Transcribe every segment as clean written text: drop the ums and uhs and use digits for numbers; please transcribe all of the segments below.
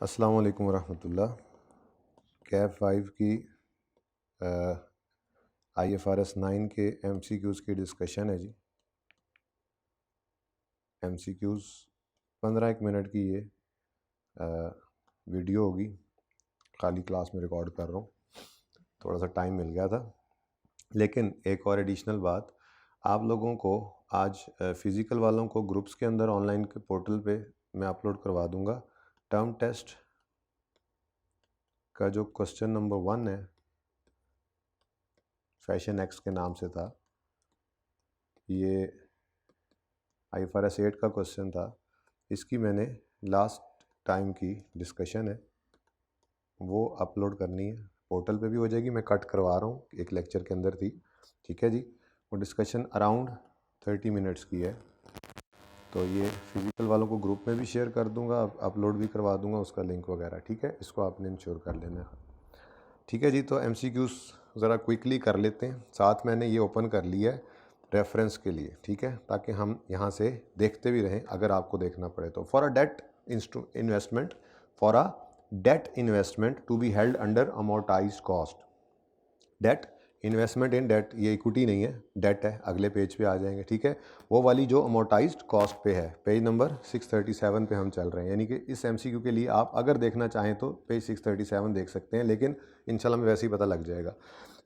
अस्सलाम वालेकुम वरहमतुल्लाह। कैब 5 की IFRS 9 के MCQs की डिस्कशन है जी। MCQs 15 मिनट की ये वीडियो होगी, खाली क्लास में रिकॉर्ड कर रहा हूँ, थोड़ा सा टाइम मिल गया था। लेकिन एक और एडिशनल बात, आप लोगों को आज फ़िज़िकल वालों को ग्रुप्स के अंदर ऑनलाइन के पोर्टल पे मैं अपलोड करवा दूँगा। टर्म टेस्ट का जो क्वेश्चन नंबर 1 है, फैशन एक्स के नाम से था, ये IFRS 8 का क्वेश्चन था। इसकी मैंने लास्ट टाइम की डिस्कशन है वो अपलोड करनी है, पोर्टल पे भी हो जाएगी, मैं कट करवा रहा हूँ, एक लेक्चर के अंदर थी, ठीक है जी। वो डिस्कशन अराउंड 30 मिनट्स की है, तो ये फिज़िकल वालों को ग्रुप में भी शेयर कर दूंगा, अपलोड भी करवा दूंगा उसका लिंक वगैरह, ठीक है। इसको आपने इंश्योर कर लेना है, ठीक है जी। तो MCQs ज़रा क्विकली कर लेते हैं। साथ मैंने ये ओपन कर लिया है रेफरेंस के लिए, ठीक है, ताकि हम यहाँ से देखते भी रहें अगर आपको देखना पड़े तो। For a debt investment to be held under amortized cost. Debt investment in debt, ये इक्विटी नहीं है, डेट है, अगले पेज पे आ जाएंगे, ठीक है। वो वाली जो अमोर्टाइज्ड कॉस्ट पे है, पेज नंबर 637 पे हम चल रहे हैं, यानी कि इस MCQ के लिए आप अगर देखना चाहें तो पेज 637 देख सकते हैं, लेकिन इंशाल्लाह में वैसे ही पता लग जाएगा।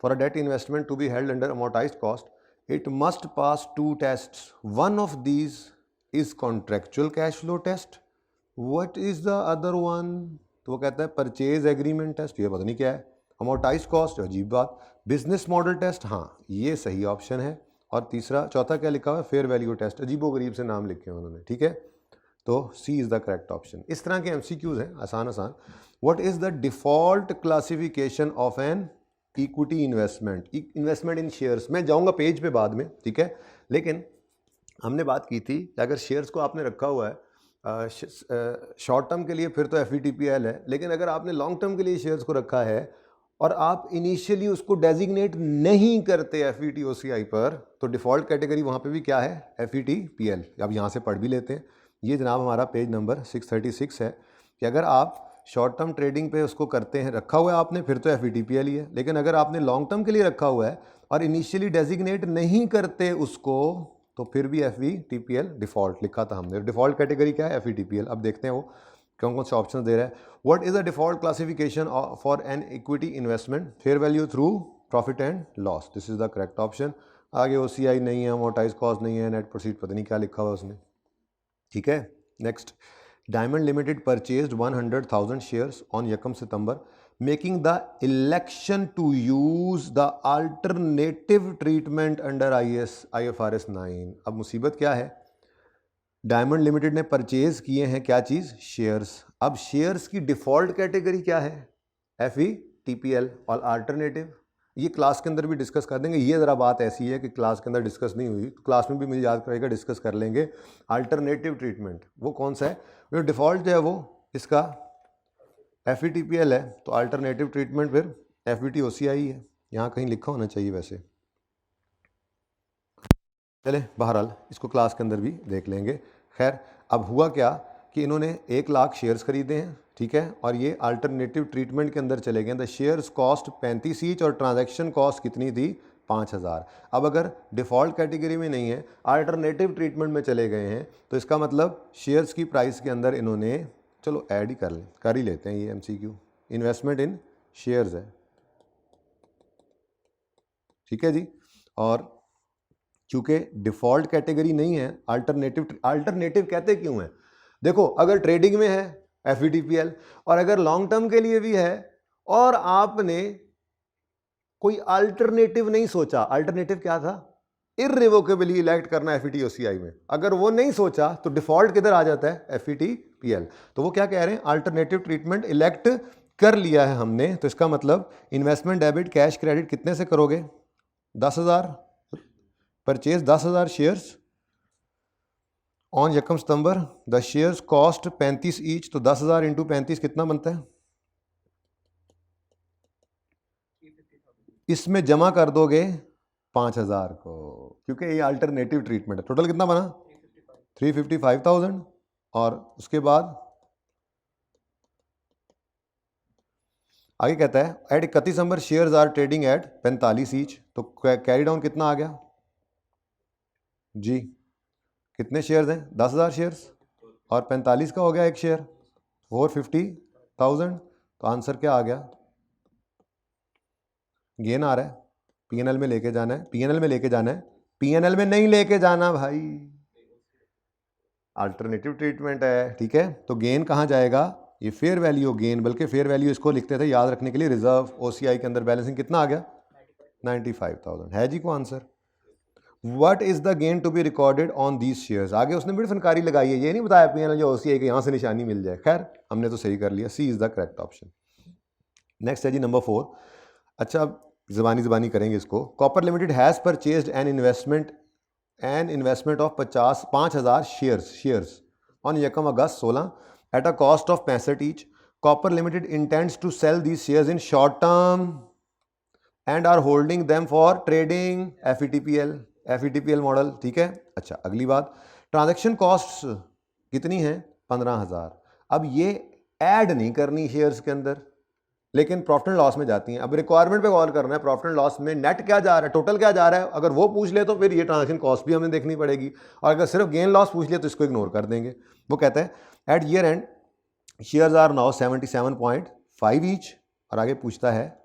For a debt investment to be held under amortized cost, it must pass 2 tests, one of these is contractual cash flow test, what is the other one? तो वो कहता है परचेज एग्रीमेंट टेस्ट, ये पता नहीं क्या है। अमोर्टाइज कॉस्ट, अजीब बात। बिजनेस मॉडल टेस्ट, हाँ ये सही ऑप्शन है। और तीसरा, चौथा क्या लिखा हुआ है? फेयर वैल्यू टेस्ट, अजीबोगरीब से नाम लिखे हैं उन्होंने, ठीक है। तो C is the correct option. इस तरह के MCQs हैं आसान आसान। What is the default classification of an equity investment? Investment in shares, मैं जाऊंगा पेज पे बाद में, ठीक है। लेकिन हमने बात की थी कि अगर शेयर्स को आपने रखा हुआ है शॉर्ट टर्म के लिए, फिर तो FVTPL है, लेकिन अगर आपने लॉन्ग टर्म के लिए शेयर्स को रखा है और आप इनिशियली उसको डेजिग्नेट नहीं करते FVTOCI पर, तो डिफ़ॉल्ट कैटेगरी वहाँ पे भी क्या है? FVTPL। अब यहाँ से पढ़ भी लेते हैं। ये जनाब हमारा पेज नंबर 636 है कि अगर आप शॉर्ट टर्म ट्रेडिंग पे उसको करते हैं, रखा हुआ है आपने, फिर तो FVTPL ही है। लेकिन अगर आपने लॉन्ग टर्म के लिए रखा हुआ है और इनिशियली डेजिग्नेट नहीं करते उसको, तो फिर भी FVTPL डिफ़ॉल्ट लिखा था हमने। डिफ़ॉल्ट कैटेगरी क्या है? FVTPL। अब देखते हैं वो कौन कौन से ऑप्शन दे रहा है। What is the default classification for an equity investment? Fair value through profit and loss, this is the correct option. आगे OCI नहीं है, अमोर्टाइज कॉस्ट नहीं है, नेट प्रोसीड पता नहीं क्या लिखा हुआ उसने, ठीक है। Next, diamond limited purchased 100,000 shares on यकम सितंबर, making the election to use the alternative treatment under IFRS 9। अब मुसीबत क्या है? डायमंड लिमिटेड ने परचेज किए हैं क्या चीज़? शेयर्स। अब शेयर्स की डिफ़ॉल्ट कैटेगरी क्या है? FVTPL। और अल्टरनेटिव, ये क्लास के अंदर भी डिस्कस कर देंगे। ये ज़रा बात ऐसी है कि क्लास के अंदर डिस्कस नहीं हुई, तो क्लास में भी मुझे याद करेगा, डिस्कस कर लेंगे। अल्टरनेटिव ट्रीटमेंट वो कौन सा है? जो डिफ़ॉल्ट जो है वो इसका FVTPL है, तो अल्टरनेटिव ट्रीटमेंट फिर FVTOCI है। यहाँ कहीं लिखा होना चाहिए वैसे, चले बहरहाल इसको क्लास के अंदर भी देख लेंगे। खैर, अब हुआ क्या कि इन्होंने 1 लाख शेयर्स खरीदे हैं, ठीक है, और ये अल्टरनेटिव ट्रीटमेंट के अंदर चले गए। द शेयर्स कॉस्ट 35 ईच और ट्रांजैक्शन कॉस्ट कितनी थी? 5,000। अब अगर डिफ़ॉल्ट कैटेगरी में नहीं है, अल्टरनेटिव ट्रीटमेंट में चले गए हैं, तो इसका मतलब शेयर्स की प्राइस के अंदर इन्होंने, चलो ऐड ही कर ही लेते हैं, ये MCQ इन्वेस्टमेंट इन शेयर्स है, ठीक है जी। और चूंकि डिफ़ॉल्ट कैटेगरी नहीं है, अल्टरनेटिव कहते क्यों है? देखो, अगर ट्रेडिंग में है FVTPL, और अगर लॉन्ग टर्म के लिए भी है, और आपने कोई अल्टरनेटिव नहीं सोचा, अल्टरनेटिव क्या था? इररिवोकेबली इलेक्ट करना FVTOCI में, अगर वो नहीं सोचा तो डिफ़ॉल्ट किधर आ जाता है? FVTPL। तो वो क्या कह रहे हैं? अल्टरनेटिव ट्रीटमेंट इलेक्ट कर लिया है हमने, तो इसका मतलब इन्वेस्टमेंट डेबिट कैश क्रेडिट कितने से करोगे? 10,000। परचेज 10,000 शेयर्स ऑन यकम सितंबर, द शेयर्स कॉस्ट 35 ईच, तो 10,000 इंटू 35 कितना बनता है? इसमें जमा कर दोगे 5,000 को, क्योंकि ये अल्टरनेटिव ट्रीटमेंट है। टोटल कितना बना? 355,000। और उसके बाद आगे कहता है at 31 December shares are trading at 45 each, तो कैरी डाउन कितना आ गया जी, कितने शेयर्स हैं 10,000 शेयर्स और 45 का हो गया एक शेयर 450,000, तो आंसर क्या आ गया, गेन आ रहा है, पीएनएल में लेके जाना है, पीएनएल में लेके जाना है, पीएनएल में नहीं लेके जाना भाई, अल्टरनेटिव ट्रीटमेंट है, ठीक है। तो गेन कहाँ जाएगा, ये फेयर वैल्यू गेन, बल्कि फेयर वैल्यू इसको लिखते थे याद रखने के लिए, रिजर्व ओसीआई के अंदर बैलेंसिंग कितना आ गया 95,000 है जी को answer. What is the gain to be recorded on these shares, आगे उसने बड़ी फनकारी लगाई है, ये नहीं बताया पीएनएल जो ओसीआई के यहाँ से निशानी मिल जाए, खैर हमने तो सही कर लिया, C is the correct option. Next है जी नंबर 4, अच्छा ज़बानी करेंगे इसको। Copper limited has purchased an investment of 5,000 shares on यकम अगस्त 16 at a cost of 65 each. Copper limited intends to sell these shares in short term and are holding them for trading FETPL model, ठीक है। अच्छा अगली बात, transaction costs कितनी है 15,000। अब ये ऐड नहीं करनी शेयर्स के अंदर, लेकिन प्रॉफिट एंड लॉस में जाती हैं। अब रिक्वायरमेंट पे कॉल करना है, प्रॉफिट एंड लॉस में नेट क्या जा रहा है, टोटल क्या जा रहा है, अगर वो पूछ ले तो फिर ये ट्रांजैक्शन कॉस्ट भी हमें देखनी पड़ेगी, और अगर सिर्फ गेन लॉस पूछ ले तो इसको इग्नोर कर देंगे। वो कहता है at year end shares are now 77.5 each, और आगे पूछता है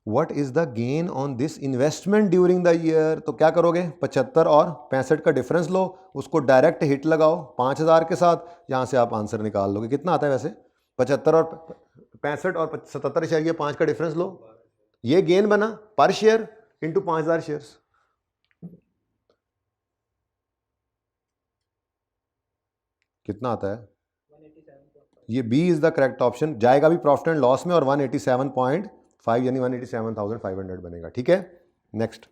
what is the gain on this investment during the year. तो क्या करोगे, 75 और 65 का डिफरेंस लो, उसको डायरेक्ट हिट लगाओ 5,000 के साथ, यहां से आप आंसर निकाल लोगे। कितना आता है वैसे, 75 और 65 और 77.5 का डिफरेंस लो, ये गेन बना पर शेयर इंटू 5,000 शेयर्स, कितना आता है, ये B is the correct option, जाएगा भी प्रॉफिट एंड लॉस में, और 187.5 यानी 187,500 बनेगा, ठीक है। Next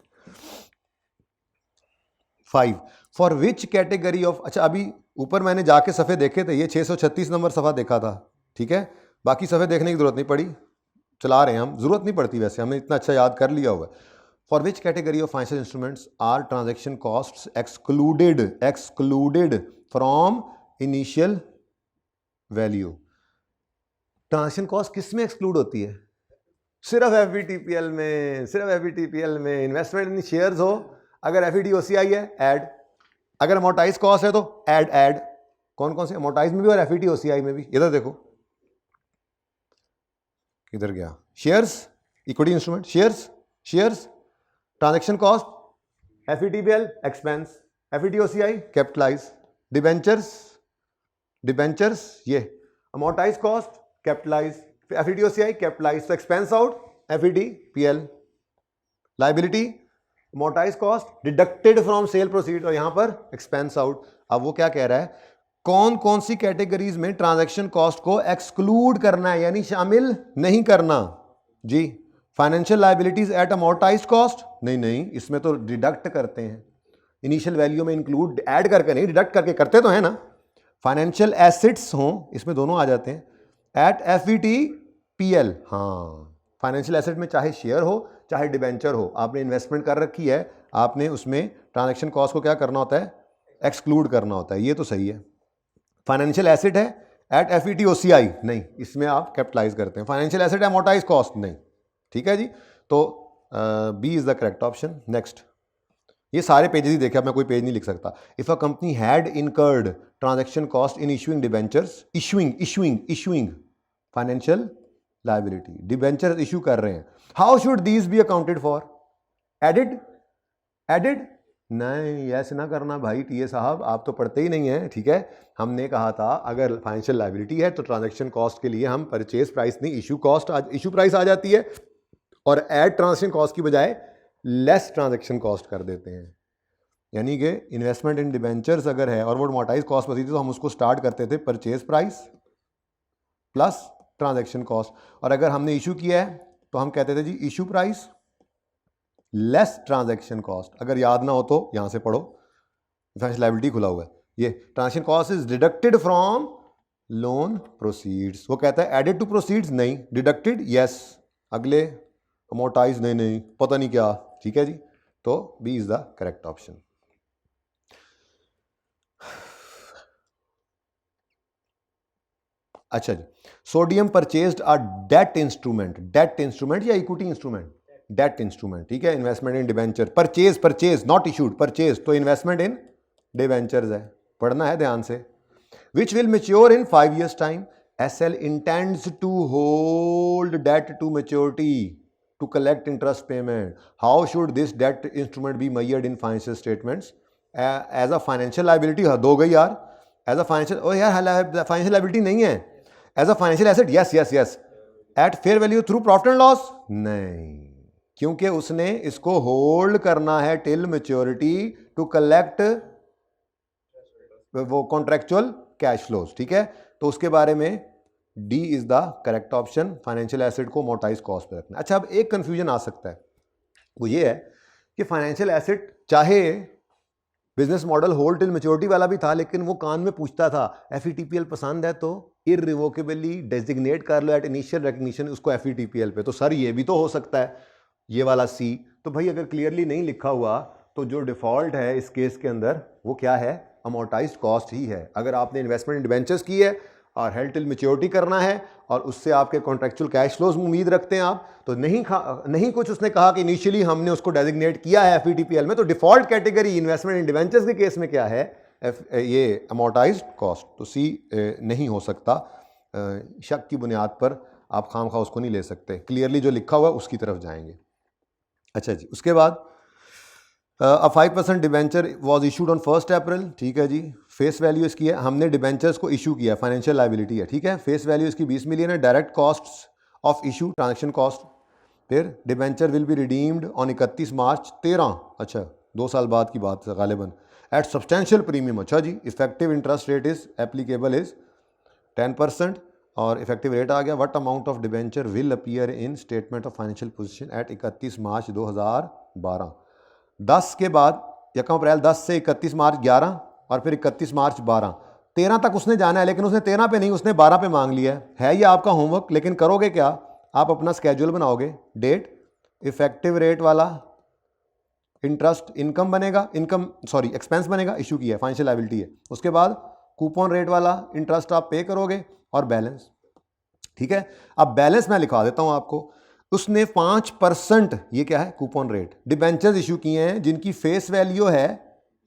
5, for which category of, अच्छा अभी ऊपर मैंने जाके सफ़े देखे थे, ये 636 नंबर सफ़ा देखा था, ठीक है, बाकी सफ़े देखने की जरूरत नहीं पड़ी, चला रहे हैं हम, जरूरत नहीं पड़ती वैसे, हमने इतना अच्छा याद कर लिया हुआ है। For which category of financial instruments are transaction costs excluded from initial value. Transaction cost किस में एक्सक्लूड होती है, सिर्फ एफईटीपीएल में, सिर्फ एफईटीपीएल में। इन्वेस्टमेंट इन शेयर्स हो, अगर एफईटीओसीआई है ऐड, अगर अमोर्टाइज कॉस्ट है तो ऐड, कौन कौन से, अमोर्टाइज में भी और एफईटीओसीआई में भी। इधर देखो किधर गया, shares equity instrument, shares transaction cost, FETPL expense, FETOCI capitalize, debentures ये amortize cost capitalize, FETOCI capitalize, तो expense out FETPL, liability amortize cost deducted from sale proceed, और यहां पर एक्सपेंस आउट। अब वो क्या कह रहा है, कौन कौन सी कैटेगरीज में ट्रांजैक्शन कॉस्ट को एक्सक्लूड करना है, यानी शामिल नहीं करना जी। Financial liabilities at amortise cost, नहीं, इसमें तो डिडक्ट करते हैं, इनिशियल वैल्यू में इंक्लूड ऐड करके नहीं, डिडक्ट करके करते तो है ना। फाइनेंशियल एसेट्स हों, इसमें दोनों आ जाते हैं, एट एफईटीपीएल, हाँ फाइनेंशियल एसेट में चाहे शेयर हो चाहे डिबेंचर हो, आपने इन्वेस्टमेंट कर रखी है, आपने उसमें ट्रांजैक्शन कॉस्ट को क्या करना होता है, एक्सक्लूड करना होता है, ये तो सही है। फाइनेंशियल एसेट है एट एफईटीओसीआई, नहीं इसमें आप कैपिटलाइज करते हैं। फाइनेंशियल एसेट अमोर्टाइज कॉस्ट, नहीं, ठीक है जी। तो B is the correct option. Next, ये सारे पेजेस ही देखे, अब मैं कोई पेज नहीं लिख सकता। If a company had incurred transaction cost in issuing debentures, issuing financial liability, debenture issue कर रहे हैं, how should these B accounted for, added नहीं, ऐसे ना करना भाई टीए साहब, आप तो पढ़ते ही नहीं हैं, ठीक है। हमने कहा था अगर फाइनेंशियल लायबिलिटी है तो ट्रांजैक्शन कॉस्ट के लिए हम परचेज प्राइस नहीं इशू प्राइस आ जाती है, और एड ट्रांजैक्शन कॉस्ट की बजाय लेस ट्रांजैक्शन कॉस्ट कर देते हैं। यानी कि इन्वेस्टमेंट इन डिबेंचर्स अगर है और वो अमोर्टाइज कॉस्ट बची थी, तो हम उसको स्टार्ट करते थे purchase price plus transaction cost, और अगर हमने इशू किया है तो हम कहते थे जी issue price less transaction cost. अगर याद ना हो तो यहां से पढ़ो, फाइनेंशियल लायबिलिटी खुला हुआ है, ये transaction cost is deducted from loan proceeds. वो कहता है एडेड टू प्रोसीड्स, नहीं, डिडक्टेड यस, अगले अमोर्टाइज नहीं, पता नहीं क्या, ठीक है जी। तो बी इज द करेक्ट ऑप्शन। अच्छा जी, sodium purchased a debt instrument या इक्विटी इंस्ट्रूमेंट, डेट इंस्ट्रूमेंट, ठीक है, investment in debenture, purchase not issued, purchase तो इन्वेस्टमेंट इन डिबेंचर्स है, पढ़ना है ध्यान से। Which will mature in 5 years time, SL intends to hold debt to maturity to collect interest payment. How should this debt instrument be measured in financial statements? As a financial liability, हद हो गई यार, as a financial, ओ यार financial liability नहीं है, as a financial asset, yes yes yes, at fair value through profit and loss, नहीं, क्योंकि उसने इसको होल्ड करना है टिल मैच्योरिटी टू कलेक्ट वो कॉन्ट्रेक्चुअल कैश फ्लोज, ठीक है, तो उसके बारे में D is the correct option, financial asset को अमोर्टाइज कॉस्ट पे रखना। अच्छा, अब एक कंफ्यूजन आ सकता है, वो ये है कि फाइनेंशियल एसेट चाहे business model hold till maturity वाला भी था, लेकिन वो कान में पूछता था एफईटीपीएल पसंद है तो इररिवोकेबली डेजिग्नेट कर लो एट इनिशियल रिकग्निशन उसको एफईटीपीएल पे। तो सर ये भी तो हो सकता है, ये वाला सी, तो भाई अगर क्लियरली नहीं लिखा हुआ तो जो डिफॉल्ट है इस केस के अंदर वो क्या है, अमोर्टाइज्ड कॉस्ट ही है। अगर आपने इन्वेस्टमेंट इन डिबेंचर्स की है और हेल्ड टिल मैच्योरिटी करना है और उससे आपके कॉन्ट्रेक्चुअल कैश फ्लोज उम्मीद रखते हैं आप, तो नहीं कुछ उसने कहा कि इनिशियली हमने उसको डेजिग्नेट किया है एफईटीपीएल में, तो default category investment in debentures के केस में क्या है, ये अमोर्टाइज्ड कॉस्ट, तो सी नहीं हो सकता। शक की बुनियाद पर आप खामखा उसको नहीं ले सकते, क्लियरली जो लिखा हुआ है उसकी तरफ जाएंगे। अच्छा जी, उसके बाद अ 5% debenture was issued on 1 April, ठीक है जी, फेस वैल्यू इसकी है, हमने डिबेंचर्स को इशू किया, फाइनेंशियल लाइबिलिटी है, ठीक है, फेस वैल्यू इसकी 20 मिलियन है, direct costs of issue transaction cost, फिर debenture will be redeemed on 31 March 13, अच्छा 2 साल बाद की बात है गालिबन, एट सब्सटेंशियल प्रीमियम, अच्छा जी, effective interest rate is applicable is 10% और इफेक्टिव रेट आ गया, what amount of debenture will appear in statement of financial position at 31 March 2012, 10 के बाद 1 अप्रैल 10 से 31 मार्च 11 और फिर 31 मार्च 12, 13 तक उसने जाना है, लेकिन उसने 13 पे नहीं, उसने 12 पे मांग लिया है ये आपका होमवर्क, लेकिन करोगे क्या, आप अपना स्केड्यूल बनाओगे, डेट, इफेक्टिव रेट वाला इंटरेस्ट इनकम बनेगा, एक्सपेंस बनेगा, इशू किया है, फाइनेंशियल लायबिलिटी है, उसके बाद कूपन रेट वाला इंटरेस्ट आप पे करोगे और बैलेंस, ठीक है। अब बैलेंस मैं लिखा देता हूं आपको, उसने 5%, ये क्या है, कूपन रेट, डिबेंचर्स इशू किए हैं जिनकी फेस वैल्यू है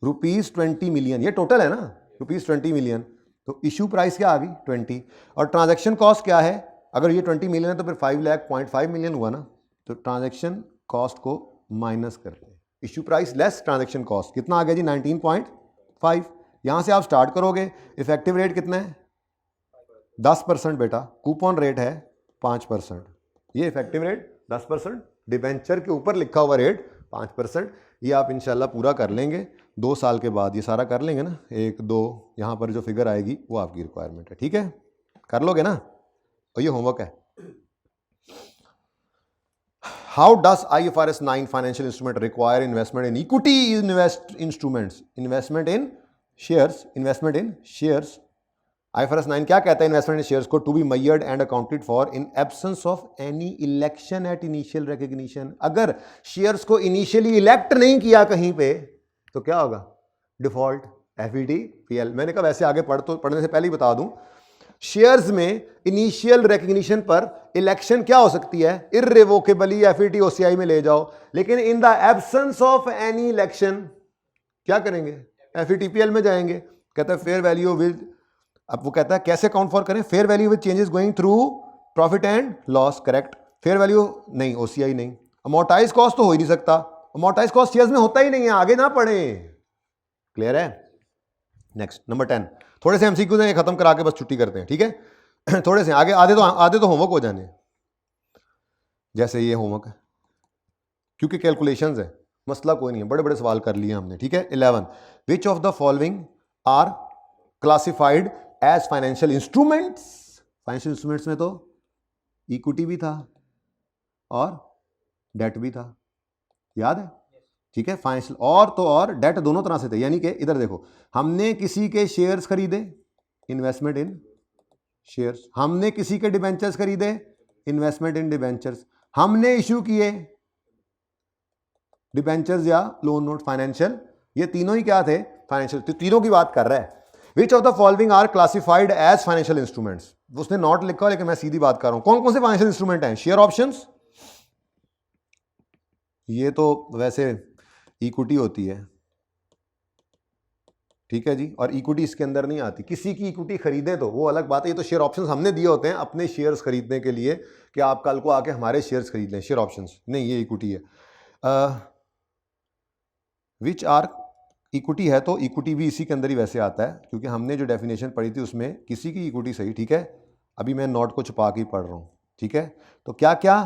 ₹20 मिलियन, ये टोटल है ना, ₹20 मिलियन, तो इशू प्राइस क्या आ गई 20, और ट्रांजैक्शन कॉस्ट क्या है, अगर ये 20 मिलियन है तो फिर 5,05 मिलियन हुआ ना, तो ट्रांजैक्शन कॉस्ट को माइनस करते हैं, issue price less transaction cost, कितना आ गया जी 19.5, यहां से आप स्टार्ट करोगे, इफेक्टिव रेट कितना है 10% बेटा, कूपन रेट है 5%, ये इफेक्टिव रेट 10%, डिबेंचर के ऊपर लिखा हुआ रेट 5%, ये आप इंशाल्लाह पूरा कर लेंगे 2 साल के बाद, ये सारा कर लेंगे ना, 1 2 यहाँ पर जो फिगर आएगी वो आपकी रिक्वायरमेंट है, ठीक है, कर लोगे ना, और ये होमवर्क है। How does IFRS 9 financial instrument require investment in equity instruments, investment in shares, IFRS 9 क्या कहता है, इन्वेस्टमेंट इन शेयर्स को to be measured and accounted for in absence of any election at initial recognition, अगर shares को initially elect नहीं किया कहीं पे तो क्या होगा, डिफॉल्ट, FETPL। मैंने कहा वैसे आगे पढ़ने से पहले ही बता दूं, शेयर्स में इनिशियल रिकग्निशन पर इलेक्शन क्या हो सकती है, इररिवोकेबली FET OCI में ले जाओ, लेकिन in the absence of any election क्या करेंगे, FETPL में जाएंगे, कहता है फेयर वैल्यू विद, अब वो कहता है कैसे काउंट फॉर करें, fair value with changes going through profit and loss, correct, fair value नहीं, OCI नहीं, अमोर्टाइज कॉस्ट तो हो ही नहीं सकता, अमोर्टाइज कॉस्ट शेयर्स में होता ही नहीं है, आगे ना पढ़े, क्लियर है। नेक्स्ट नंबर 10, थोड़े से MCQs हैं, खत्म करा के बस छुट्टी करते हैं, ठीक है थोड़े से आगे, आधे तो होमवर्क हो जाने, जैसे ये होमवर्क है क्योंकि कैलकुलेशंस है, मसला कोई नहीं है, बड़े बड़े सवाल कर लिए हमने, ठीक है। 11, which of the following are classified as financial instruments, financial instruments में तो इक्विटी भी था और डेट भी था, याद है, ठीक है, फाइनेंशियल और डेट दोनों तरह से थे, यानी कि इधर देखो, हमने किसी के शेयर्स खरीदे, इन्वेस्टमेंट इन शेयर्स, हमने किसी के डिबेंचर्स खरीदे, इन्वेस्टमेंट इन डिबेंचर्स, हमने इशू किए डिबेंचर्स या लोन नोट, फाइनेंशियल, ये तीनों ही क्या थे, फाइनेंशियल, तो तीनों की बात कर रहा है। Which of the following are classified as financial instruments, उसने नॉट लिखा, लेकिन मैं सीधी बात कर रहा हूं। कौन कौन से फाइनेंशियल इंस्ट्रूमेंट हैं? शेयर ऑप्शंस, ये तो वैसे इक्विटी होती है, ठीक है जी, और इक्विटी इसके अंदर नहीं आती। किसी की इक्विटी खरीदे तो वो अलग बात है, ये तो शेयर ऑप्शंस हमने दिए होते हैं अपने शेयर्स खरीदने के लिए कि आप कल को आके हमारे शेयर्स खरीद लें, शेयर ऑप्शंस नहीं, ये इक्विटी है। विच आर इक्विटी है, तो इक्विटी भी इसी के अंदर ही वैसे आता है, क्योंकि हमने जो डेफिनेशन पढ़ी थी उसमें किसी की इक्विटी सही, ठीक है। अभी मैं नोट को छुपा के ही पढ़ रहा हूँ, ठीक है। तो क्या क्या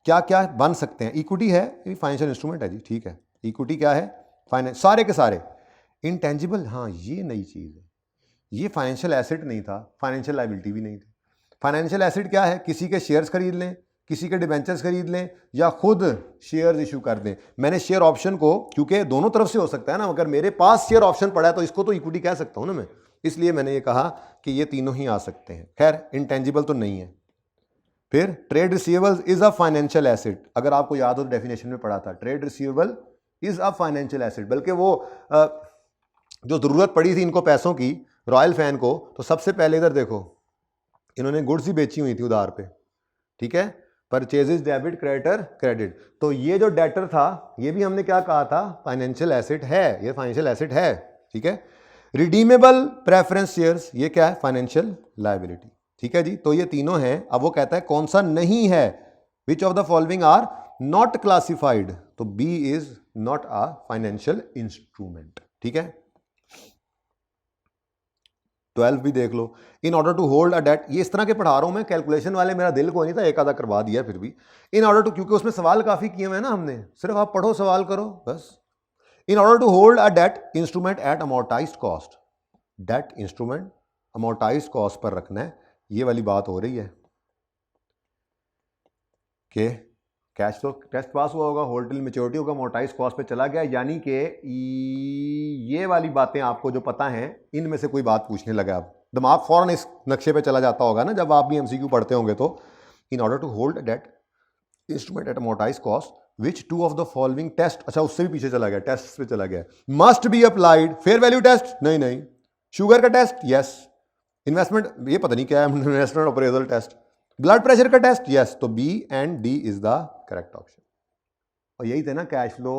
क्या क्या बन सकते हैं? इक्विटी है, ये फाइनेंशियल इंस्ट्रूमेंट है जी, ठीक है। इक्विटी क्या है? फाइनेंस, सारे के सारे। इंटेंजिबल, हाँ ये नई चीज़ है, ये फाइनेंशियल एसेट नहीं था, फाइनेंशियल लायबिलिटी भी नहीं थी। फाइनेंशियल एसेट क्या है? किसी के शेयर्स खरीद लें, किसी के डिबेंचर्स खरीद लें, या खुद शेयर्स इशू कर दें। मैंने शेयर ऑप्शन को, क्योंकि दोनों तरफ से हो सकता है ना, अगर मेरे पास शेयर ऑप्शन पड़ा है तो इसको तो इक्विटी कह सकता हूं ना मैं, इसलिए मैंने ये कहा कि ये तीनों ही आ सकते हैं। खैर इंटेंजिबल तो नहीं है। फिर trade receivables is a financial asset, अगर आपको याद हो तो डेफिनेशन में पढ़ा था, trade receivable is a financial asset. बल्कि वो जो जरूरत पड़ी थी इनको पैसों की, रॉयल फैन को, तो सबसे पहले इधर देखो, इन्होंने गुड्स ही बेची हुई थी उधार पे, ठीक है। परचेजेस डेबिट, क्रेडिटर क्रेडिट, तो ये जो डेटर था ये भी हमने क्या कहा था? फाइनेंशियल एसेट है, ये फाइनेंशियल एसेट है, ठीक है। रिडीमेबल प्रेफरेंस शेयर्स, ये क्या है? फाइनेंशियल लायबिलिटी, ठीक है जी। तो ये तीनों हैं। अब वो कहता है कौन सा नहीं है, which of the following are not classified, तो B is not a financial instrument, ठीक है। 12 भी देख लो, in order to hold a debt, ये इस तरह के पढ़ा रहा हूं मैं, कैलकुलेशन वाले मेरा दिल को नहीं था, एक आधा करवा दिया फिर भी। इन ऑर्डर टू, क्योंकि उसमें सवाल काफी किए हुए हैं ना हमने, सिर्फ आप पढ़ो सवाल करो बस। In order to hold a debt instrument at amortised cost, debt instrument amortised cost पर रखना है, ये वाली बात हो रही है कि कैश फ्लो टेस्ट पास हुआ होगा, होल्ड टिल मैच्योरिटी होगा, अमोर्टाइज कॉस्ट पे चला गया, यानी कि ये वाली बातें आपको जो पता हैं इनमें से कोई बात पूछने लगा, अब दिमाग फौरन इस नक्शे पे चला जाता होगा ना जब आप भी एमसीक्यू पढ़ते होंगे। तो in order to hold debt instrument at amortise cost which two of the following test, अच्छा उससे भी पीछे चला गया, टेस्ट पे चला गया, must be applied. Fair value test नहीं नहीं, शुगर का टेस्ट यस, इन्वेस्टमेंट ये पता नहीं क्या है, investment appraisal test, blood pressure का टेस्ट यस, तो B and D is the correct option. और यही थे ना कैश फ्लो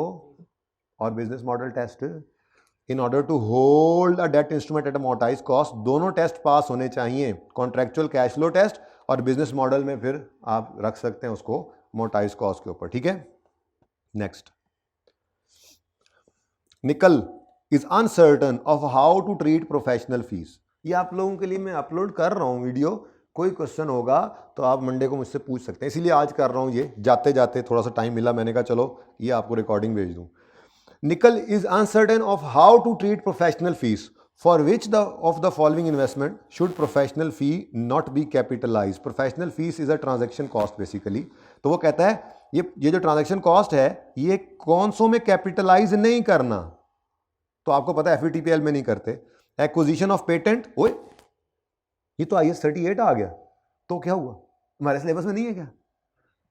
और business model test. In order to hold a debt instrument at amortise cost, दोनों टेस्ट पास होने चाहिए, कॉन्ट्रेक्चुअल कैश फ्लो टेस्ट और बिजनेस मॉडल में फिर आप रख सकते हैं उसको अमोर्टाइज कॉस्ट के ऊपर, ठीक है। Next, Nickel is uncertain of how to treat professional fees, ये आप लोगों के लिए मैं अपलोड कर रहा हूं वीडियो, कोई क्वेश्चन होगा तो आप मंडे को मुझसे पूछ सकते हैं, इसीलिए आज कर रहा हूं ये, जाते जाते थोड़ा सा टाइम मिला, मैंने कहा चलो ये आपको रिकॉर्डिंग भेज दूं। Nickel is uncertain of how to treat professional fees, for which the of the following investment should professional fee not be capitalise. Professional fees is a transaction cost basically, तो वो कहता है ये जो ट्रांजेक्शन कॉस्ट है ये कौन सो में कैपिटलाइज नहीं करना, तो आपको पता है एफईटीपीएल में नहीं करते। एक्विजिशन ऑफ पेटेंट, ओए ये तो IAS 38 आ गया, तो क्या हुआ, हमारे सिलेबस में नहीं है क्या?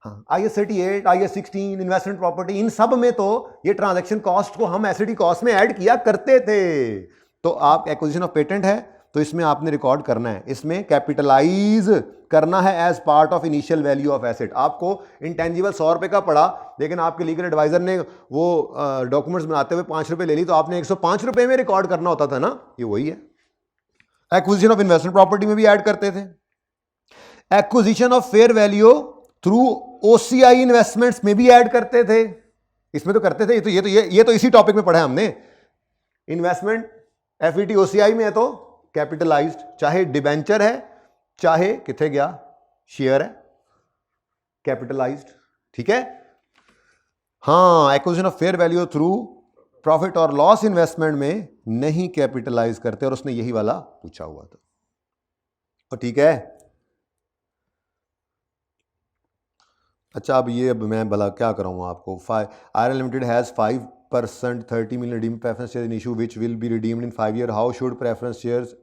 हाँ, IAS 38, IAS 16, इन्वेस्टमेंट प्रॉपर्टी, इन सब में तो ये ट्रांजैक्शन कॉस्ट को हम एसिडी कॉस्ट में ऐड किया करते थे। तो आप एक्विजिशन ऑफ पेटेंट है तो इसमें आपने रिकॉर्ड करना है, इसमें कैपिटलाइज करना है as part of initial value of asset. आपको इंटेंजिबल 100 रुपए का पड़ा, लेकिन आपके लीगल एडवाइजर ने वो डॉक्यूमेंट्स बनाते हुए 5 रुपए ले ली, तो आपने 105 रुपए में रिकॉर्ड करना होता था ना, ये वही है। एक्विजिशन ऑफ इन्वेस्टमेंट प्रॉपर्टी में भी ऐड करते थे, acquisition of fair value through OCI investments में भी ऐड करते थे, इसमें तो करते थे, ये तो इसी टॉपिक में पढ़ा है हमने। इन्वेस्टमेंट FET OCI में है तो कैपिटलाइज्ड, चाहे डिबेंचर है चाहे किथे गया शेयर है, कैपिटलाइज्ड, ठीक है। हाँ, acquisition of fair value through profit और लॉस इन्वेस्टमेंट में नहीं कैपिटलाइज करते, और उसने यही वाला पूछा हुआ था, तो ठीक है। अच्छा, अब मैं भला क्या कराऊंगा आपको। Iron limited has 5% 30 million redeemed preference shares in issue which will be redeemed in 5 years. How should preference shares,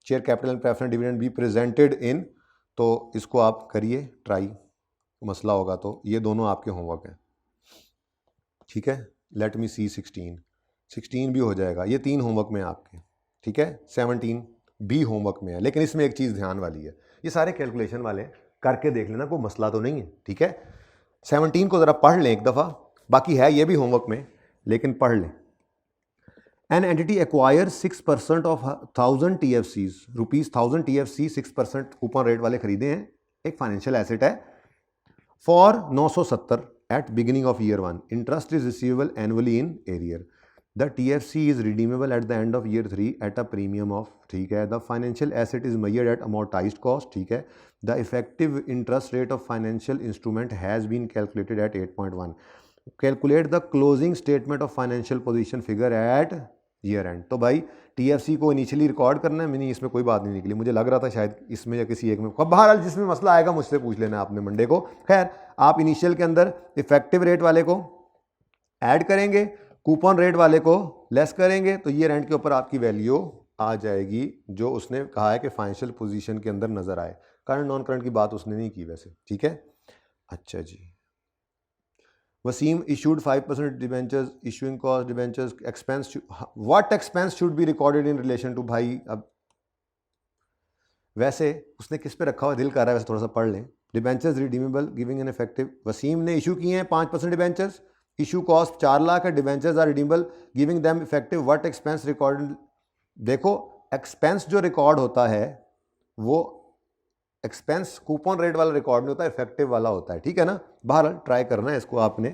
share capital and preference dividend be presented in, तो इसको आप करिए ट्राई, मसला होगा तो ये दोनों आपके होमवर्क हैं, ठीक है। लेट मी सी 16 भी हो जाएगा, ये 3 होमवर्क में आपके, ठीक है। 17 भी होमवर्क में है, लेकिन इसमें एक चीज़ ध्यान वाली है, ये सारे कैलकुलेशन वाले करके देख लेना, कोई मसला तो नहीं है, ठीक है। 17 को ज़रा पढ़ लें एक दफ़ा, बाकी है ये भी होमवर्क में, लेकिन पढ़ लें। An entity acquire 6% of 1000 TFCs, ₹1000 TFC 6% coupon rate वाले खरीदे हैं, एक फाइनेंशियल एसेट है, for 970 at beginning of year 1, interest is receivable annually in arrear, the TFC is redeemable at the end of year 3 eight a premium of, ठीक है, the financial asset is measured eight amortised cost, ठीक है, the effective interest rate of financial instrument has been calculated at 8.1, calculate the closing statement of financial position figure at year end. तो भाई TFC को initially record करना है, मैंने इसमें कोई बात नहीं निकली, मुझे लग रहा था शायद इसमें या किसी एक में, बहरहाल जिसमें मसला आएगा मुझसे पूछ लेना आपने मंडे को। खैर आप इनिशियल के अंदर इफेक्टिव रेट वाले को ऐड करेंगे, कूपन रेट वाले को लेस करेंगे, तो ईयर एंड के ऊपर आपकी वैल्यू आ जाएगी जो उसने कहा है कि फाइनेंशियल पोजीशन के अंदर नजर आए। करंट नॉन करंट की बात उसने नहीं की वैसे, ठीक है। अच्छा जी, Wasim issued 5% debentures, issuing cost debentures, expense, what expense should be recorded in relation to, भाई अब वैसे उसने किस पे रखा हुआ दिल कर रहा है, वैसे थोड़ा सा पढ़ लें। Debentures redeemable giving an effective, Waseem ने इशू किए हैं 5% डिबेंचर्स, इशू कॉस्ट 4 लाख है, debentures are redeemable giving them effective, what expense record. देखो एक्सपेंस जो रिकॉर्ड होता है वो एक्सपेंस कूपन रेट वाला रिकॉर्ड नहीं होता, इफेक्टिव वाला होता है, ठीक है ना। बहरहाल ट्राई करना है इसको आपने।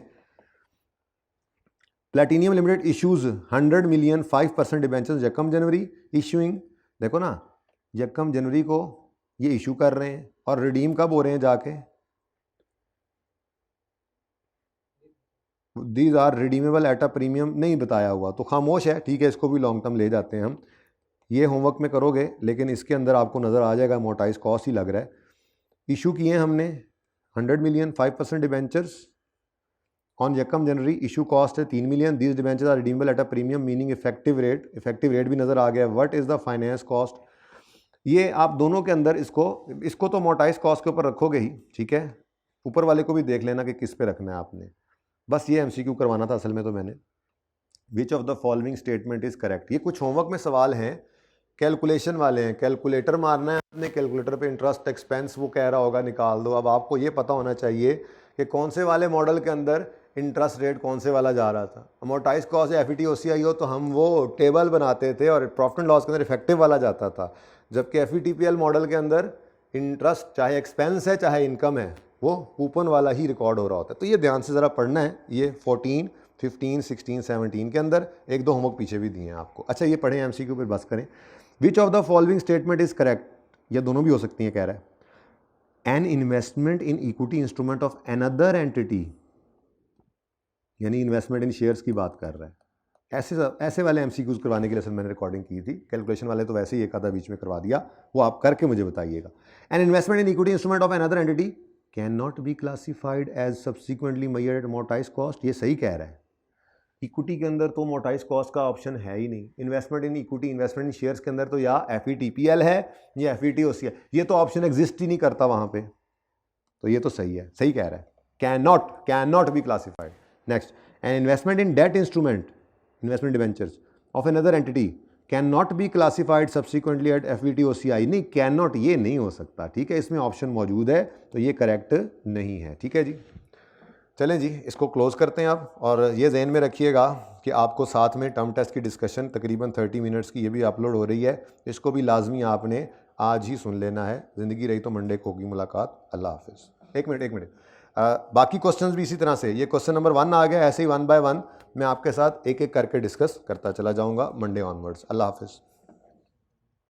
Platinum limited issues 100 million 5% debentures यकम जनवरी, इशूइंग, देखो ना यकम जनवरी को ये इशू कर रहे हैं और रिडीम कब हो रहे हैं जाके, these are redeemable at a premium, नहीं बताया हुआ तो खामोश है, ठीक है, इसको भी लॉन्ग टर्म ले जाते हैं हम। ये होमवर्क में करोगे लेकिन इसके अंदर आपको नज़र आ जाएगा मोटाइज कॉस्ट ही लग रहा है। इशू किए हमने 100 मिलियन 5% डिबेंचर्स ऑन यकम जनवरी, इशू कॉस्ट है 3 million, these debentures are redeemable at a premium meaning effective rate भी नज़र आ गया। What is the finance cost, ये आप दोनों के अंदर इसको तो मोटाइज कॉस्ट के ऊपर रखोगे ही, ठीक है, ऊपर वाले को भी देख लेना कि किस पे रखना है आपने, बस ये MCQ करवाना था असल में तो मैंने। विच of the following statement is correct, ये कुछ होमवर्क में सवाल हैं, कैलकुलेशन वाले हैं, कैलकुलेटर मारना है आपने, कैलकुलेटर पे इंटरेस्ट एक्सपेंस वो कह रहा होगा निकाल दो। अब आपको ये पता होना चाहिए कि कौन से वाले मॉडल के अंदर इंटरेस्ट रेट कौन से वाला जा रहा था। अमोर्टाइज कॉस्ट या FET OCI हो तो हम वो टेबल बनाते थे और प्रॉफिट एंड लॉस के अंदर इफेक्टिव वाला जाता था, जबकि FETPL मॉडल के अंदर इंटरेस्ट चाहे एक्सपेंस है चाहे इनकम है वो कूपन वाला ही रिकॉर्ड हो रहा होता है। तो ये ध्यान से ज़रा पढ़ना है, ये 14, 15, 16, 17 के अंदर एक दो होमवर्क पीछे भी दिए हैं आपको। अच्छा ये पढ़ें MCQ पर बस करें। विच of the following statement is correct, ये दोनों भी हो सकती हैं, कह रहा है N investment in equity instrument of another entity, यानी इन्वेस्टमेंट इन शेयर्स की बात कर रहा है। ऐसे वाले MCQs करवाने के लिए सर मैंने रिकॉर्डिंग की थी, कैलकुलेशन वाले तो वैसे ही एक आधा बीच में करवा दिया, वो आप करके मुझे बताइएगा। An investment in equity instrument of another entity can not be classified as subsequently measured at amortise cost, ये सही कह रहा है। इक्विटी के अंदर तो अमोर्टाइज कॉस्ट का ऑप्शन है ही नहीं। Investment in equity, investment in shares के अंदर तो या FETPL है या FET OCI, ये तो ऑप्शन एग्जिस्ट ही नहीं करता वहाँ पे, तो ये तो सही है, सही कह रहा है, can not be classified. Next, an investment in debt instrument, investment debentures of another entity can not be classified subsequently at FET OCI, नहीं कैन नॉट, ये नहीं हो सकता, ठीक है, इसमें ऑप्शन मौजूद है तो ये करेक्ट नहीं है, ठीक है जी। चलें जी, इसको क्लोज़ करते हैं आप, और ये जहन में रखिएगा कि आपको साथ में टर्म टेस्ट की डिस्कशन तकरीबन 30 मिनट्स की ये भी अपलोड हो रही है, इसको भी लाजमी आपने आज ही सुन लेना है। ज़िंदगी रही तो मंडे को होगी मुलाकात। अल्लाह हाफिज़। एक मिनट बाकी क्वेश्चंस भी इसी तरह से, ये क्वेश्चन नंबर 1 आ गया, ऐसे ही 1 बाय 1 मैं आपके साथ एक एक करके डिस्कस करता चला जाऊँगा मंडे ऑनवर्ड्स। अल्लाह हाफिज़।